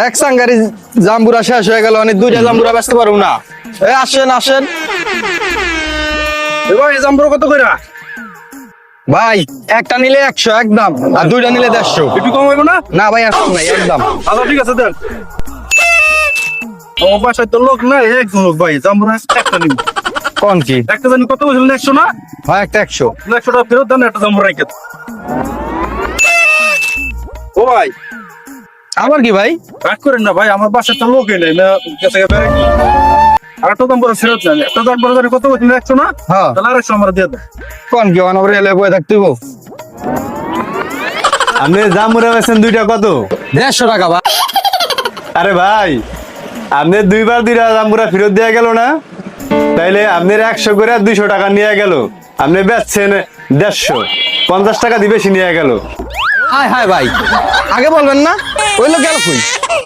এক সাঙ্গারি জাম্বুরা শেষ হয়ে গেল, অনেক দুইটা জাম্বুরা বেচতে পারবো না। আসেন আসেন এই জাম্বুরা কত করে? ভাই, একটা নিলে 100 একদম, আর দুইটা নিলে 150। একটু কম হইব না? না ভাই, আসুন নাই একদম। আচ্ছা ঠিক আছে দেন। আমার বাসায় তো লোক নাই, একজন লোক ভাই, জাম্বুরা একটা নিব। কোন কি? একটা জানি কত বলছিলেন? 100 না? হয় একটা 100। 100 টাকা ফেরত দেন, একটা জাম্বুরা রেখে দেন। ও ভাই, আবার কি ভাই? রাগ করেন না ভাই, আমার বাসায় তো লোকই নেই না, গেছে গেছে। আর একটা জাম্বুরা ফেরত দেন, একটা জাম্বুরা জানি কত বলছিলেন? 100 না? হ্যাঁ। তাহলে 250 আমরা দিয়ে দেন। কোন কি? অনবর এলে বয়ে থাকতে হইব। আপনি জামুরা বেছেন দুইটা কত? 150 টাকা ভাই। আরে ভাই, আপনি দুইবার দুইটা জামুরা ফেরত দেওয়া গেল না? তাইলে আপনার 100 করে 200 টাকা নিয়ে গেল, আপনি বেচছেন 150, 50 টাকা দিয়ে বেশি নিয়ে গেল। হায় হায় ভাই, আগে বলবেন না? ওইলো গেল কই?